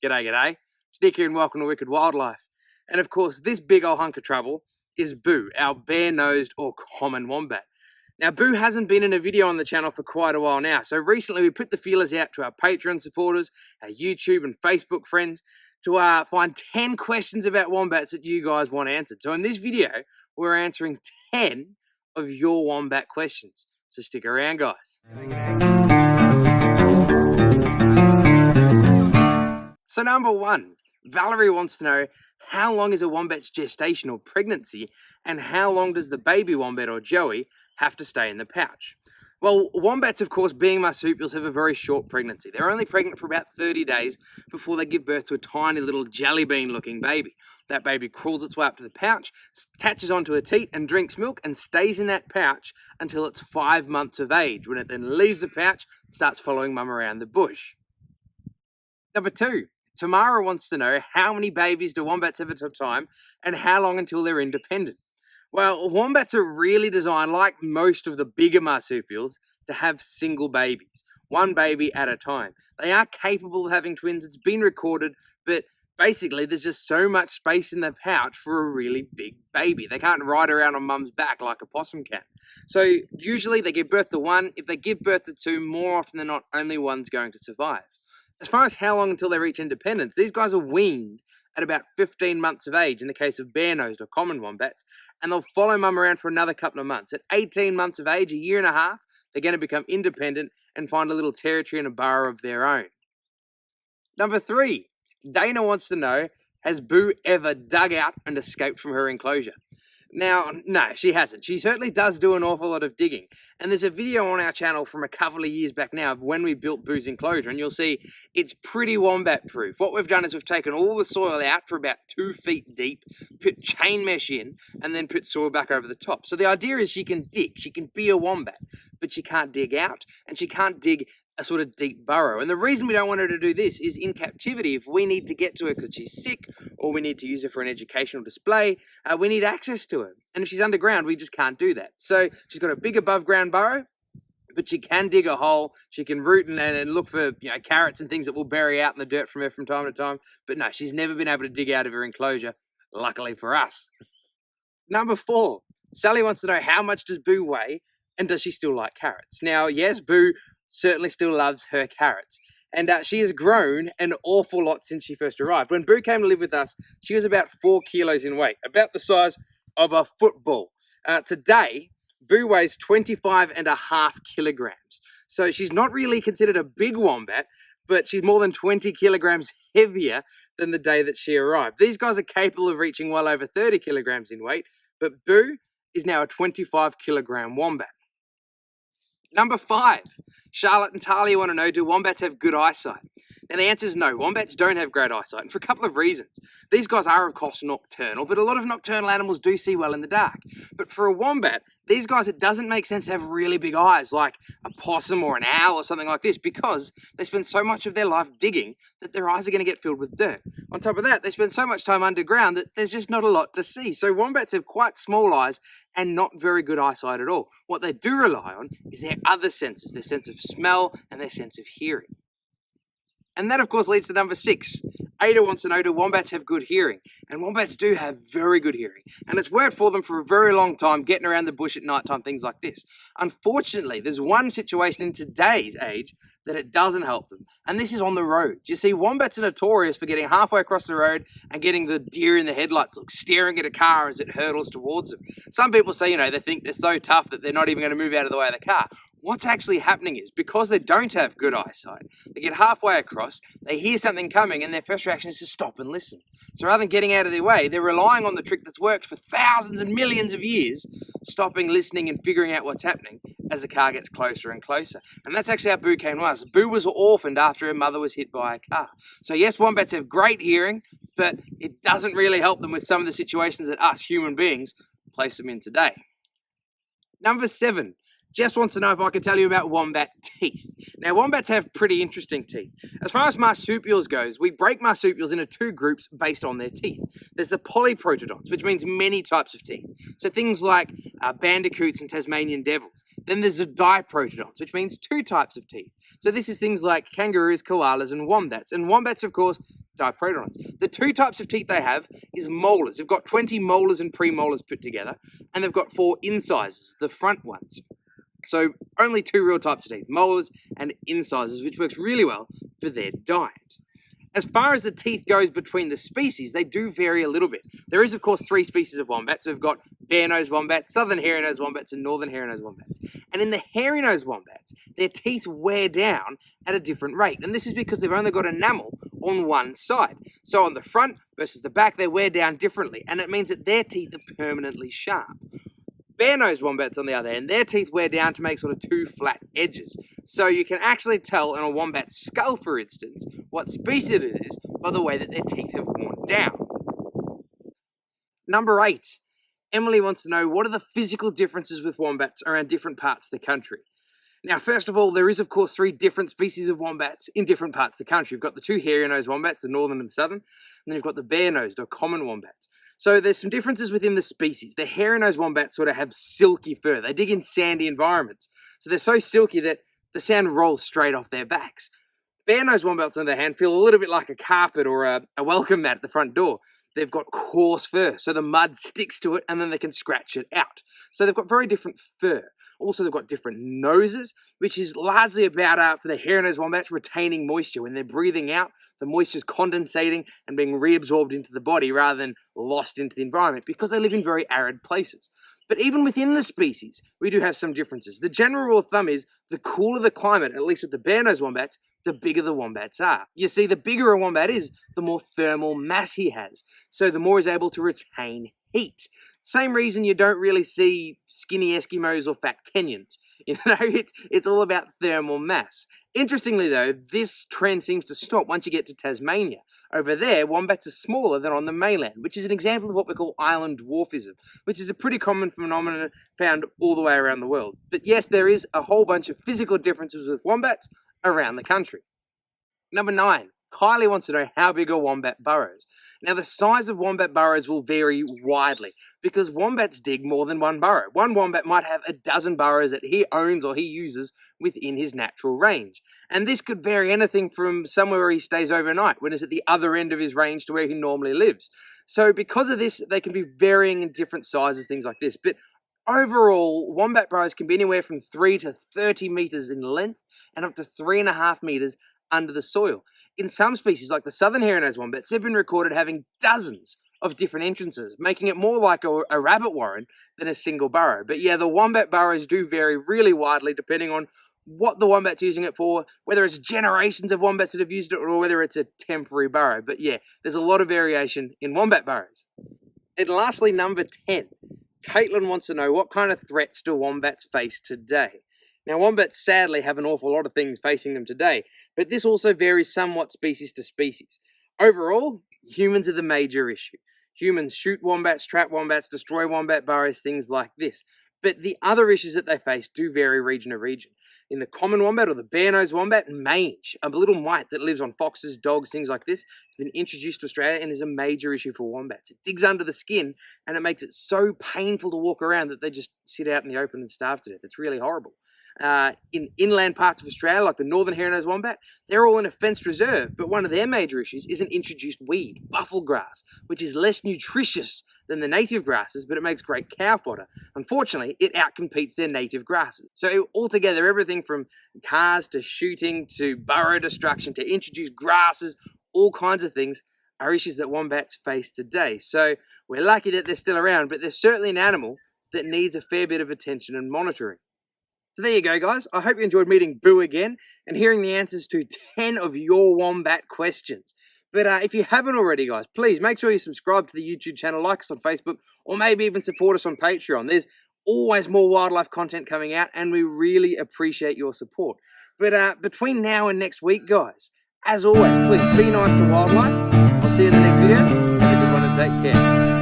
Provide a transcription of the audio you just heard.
G'day, g'day. It's Nick here and welcome to Wicked Wildlife. And of course, this big old hunk of trouble is Boo, our bare-nosed or common wombat. Now, Boo hasn't been in a video on the channel for quite a while now, so recently we put the feelers out to our Patreon supporters, our YouTube and Facebook friends, to find 10 questions about wombats that you guys want answered. So in this video, we're answering 10 of your wombat questions. So stick around, guys. So number one, Valerie wants to know, how long is a wombat's gestational pregnancy and how long does the baby wombat or joey have to stay in the pouch? Well, wombats, of course, being marsupials, have a very short pregnancy. They're only pregnant for about 30 days before they give birth to a tiny little jelly bean looking baby. That baby crawls its way up to the pouch, attaches onto a teat and drinks milk and stays in that pouch until it's 5 months of age, when it then leaves the pouch and starts following mum around the bush. Number two, Tamara wants to know, how many babies do wombats have at a time and how long until they're independent? Well, wombats are really designed, like most of the bigger marsupials, to have single babies, one baby at a time. They are capable of having twins, it's been recorded, but basically there's just so much space in the pouch for a really big baby. They can't ride around on mum's back like a possum can. So usually they give birth to one. If they give birth to two, more often than not, only one's going to survive. As far as how long until they reach independence, these guys are weaned at about 15 months of age in the case of bare-nosed or common wombats, and they'll follow mum around for another couple of months. At 18 months of age, a year and a half, they're going to become independent and find a little territory and a burrow of their own. Number three, Dana wants to know, has Boo ever dug out and escaped from her enclosure? Now, no, she hasn't. She certainly does do an awful lot of digging. And there's a video on our channel from a couple of years back now of when we built Boo's enclosure, and you'll see it's pretty wombat proof. What we've done is we've taken all the soil out for about 2 feet deep, put chain mesh in, and then put soil back over the top. So the idea is she can dig, she can be a wombat, but she can't dig out, and she can't dig a sort of deep burrow. And the reason we don't want her to do this is in captivity, if we need to get to her because she's sick or we need to use her for an educational display, we need access to her. And if she's underground, we just can't do that. So she's got a big above ground burrow, but she can dig a hole. She can root and look for carrots and things that will bury out in the dirt from her from time to time. But no, she's never been able to dig out of her enclosure, luckily for us. Number four, Sally wants to know, how much does Boo weigh and does she still like carrots? Now, yes, Boo certainly still loves her carrots. And she has grown an awful lot since she first arrived. When Boo came to live with us, she was about 4 kilos in weight, about the size of a football. Today, Boo weighs 25.5 kilograms. So she's not really considered a big wombat, but she's more than 20 kilograms heavier than the day that she arrived. These guys are capable of reaching well over 30 kilograms in weight, but Boo is now a 25 kilogram wombat. Number five, Charlotte and Talia want to know, do wombats have good eyesight? Now the answer is no, wombats don't have great eyesight, and for a couple of reasons. These guys are of course nocturnal, but a lot of nocturnal animals do see well in the dark. But for a wombat, these guys, it doesn't make sense to have really big eyes like a possum or an owl or something like this, because they spend so much of their life digging that their eyes are going to get filled with dirt. On top of that, they spend so much time underground that there's just not a lot to see. So wombats have quite small eyes and not very good eyesight at all. What they do rely on is their other senses, their sense of smell and their sense of hearing. And that, of course, leads to number six. Ada wants to know, do wombats have good hearing? And wombats do have very good hearing. And it's worked for them for a very long time, getting around the bush at night time, things like this. Unfortunately, there's one situation in today's age that it doesn't help them. And this is on the roads. You see, wombats are notorious for getting halfway across the road and getting the deer in the headlights look, staring at a car as it hurtles towards them. Some people say, they think they're so tough that they're not even going to move out of the way of the car. What's actually happening is, because they don't have good eyesight, they get halfway across, they hear something coming, and their first reaction is to stop and listen. So rather than getting out of their way, they're relying on the trick that's worked for thousands and millions of years, stopping, listening, and figuring out what's happening as the car gets closer and closer. And that's actually how Boo came to us. Boo was orphaned after her mother was hit by a car. So yes, wombats have great hearing, but it doesn't really help them with some of the situations that us human beings place them in today. Number seven. Jess wants to know if I can tell you about wombat teeth. Now, wombats have pretty interesting teeth. As far as marsupials goes, we break marsupials into two groups based on their teeth. There's the polyprotodonts, which means many types of teeth. So things like bandicoots and Tasmanian devils. Then there's the diprotodonts, which means two types of teeth. So this is things like kangaroos, koalas, and wombats. And wombats, of course, diprotodons. The two types of teeth they have is molars. They've got 20 molars and premolars put together, and they've got 4 incisors, the front ones. So only 2 real types of teeth, molars and incisors, which works really well for their diet. As far as the teeth goes between the species, they do vary a little bit. There is, of course, 3 species of wombats. We've got bare-nosed wombats, southern hairy-nosed wombats, and northern hairy-nosed wombats. And in the hairy-nosed wombats, their teeth wear down at a different rate. And this is because they've only got enamel on one side. So on the front versus the back, they wear down differently. And it means that their teeth are permanently sharp. Bare-nosed wombats, on the other hand, their teeth wear down to make sort of 2 flat edges. So you can actually tell on a wombat's skull, for instance, what species it is by the way that their teeth have worn down. Number 8. Emily wants to know, what are the physical differences with wombats around different parts of the country? Now, first of all, there is, of course, 3 different species of wombats in different parts of the country. You've got the 2 hairy-nosed wombats, the northern and the southern, and then you've got the bare-nosed or common wombats. So there's some differences within the species. The hairy-nosed wombats sort of have silky fur. They dig in sandy environments. So they're so silky that the sand rolls straight off their backs. Bare-nosed wombats, on the other hand, feel a little bit like a carpet or a welcome mat at the front door. They've got coarse fur, so the mud sticks to it and then they can scratch it out. So they've got very different fur. Also, they've got different noses, which is largely about, for the hairy-nosed wombats, retaining moisture. When they're breathing out, the moisture's condensating and being reabsorbed into the body rather than lost into the environment because they live in very arid places. But even within the species, we do have some differences. The general rule of thumb is the cooler the climate, at least with the bare-nosed wombats, the bigger the wombats are. You see, the bigger a wombat is, the more thermal mass he has. So the more he's able to retain heat. Same reason you don't really see skinny Eskimos or fat Kenyans. You know, it's all about thermal mass. Interestingly though, this trend seems to stop once you get to Tasmania. Over there, wombats are smaller than on the mainland, which is an example of what we call island dwarfism, which is a pretty common phenomenon found all the way around the world. But yes, there is a whole bunch of physical differences with wombats around the country. Number 9. Kylie wants to know how big are wombat burrows. Now, the size of wombat burrows will vary widely because wombats dig more than one burrow. One wombat might have a dozen burrows that he owns or he uses within his natural range. And this could vary anything from somewhere where he stays overnight, when it's at the other end of his range to where he normally lives. So because of this, they can be varying in different sizes, things like this. But overall, wombat burrows can be anywhere from 3 to 30 meters in length and up to 3.5 meters under the soil. In some species, like the southern hairy-nosed wombats, they've been recorded having dozens of different entrances, making it more like a rabbit warren than a single burrow. But yeah, the wombat burrows do vary really widely depending on what the wombat's using it for, whether it's generations of wombats that have used it or whether it's a temporary burrow. But yeah, there's a lot of variation in wombat burrows. And lastly, number 10. Caitlin wants to know, what kind of threats do wombats face today? Now, wombats sadly have an awful lot of things facing them today, but this also varies somewhat species to species. Overall, humans are the major issue. Humans shoot wombats, trap wombats, destroy wombat burrows, things like this. But the other issues that they face do vary region to region. In the common wombat or the bare-nosed wombat, mange, a little mite that lives on foxes, dogs, things like this, has been introduced to Australia and is a major issue for wombats. It digs under the skin and it makes it so painful to walk around that they just sit out in the open and starve to death. It's really horrible. In inland parts of Australia, like the northern hairy-nosed wombat, they're all in a fenced reserve, but one of their major issues is an introduced weed, buffel grass, which is less nutritious than the native grasses, but it makes great cow fodder. Unfortunately, it outcompetes their native grasses. So altogether, everything from cars to shooting to burrow destruction to introduced grasses, all kinds of things are issues that wombats face today. So we're lucky that they're still around, but they're certainly an animal that needs a fair bit of attention and monitoring. So there you go, guys. I hope you enjoyed meeting Boo again and hearing the answers to 10 of your wombat questions. But if you haven't already, guys, please make sure you subscribe to the YouTube channel, like us on Facebook, or maybe even support us on Patreon. There's always more wildlife content coming out, and we really appreciate your support. But between now and next week, guys, as always, please be nice to wildlife. I'll see you in the next video. Everyone, take care.